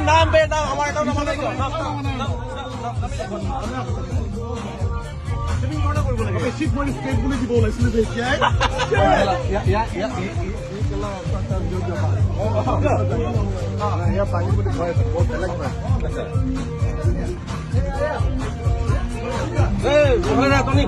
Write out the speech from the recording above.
নাম বে নাম আমার এটাও নাম নাই তুমি মনে করবো না শিপ মানে স্টেট বলে দিব লাইছিল যে কি পানি বলে ভয় বহুত अलग है এই ওরে না টনি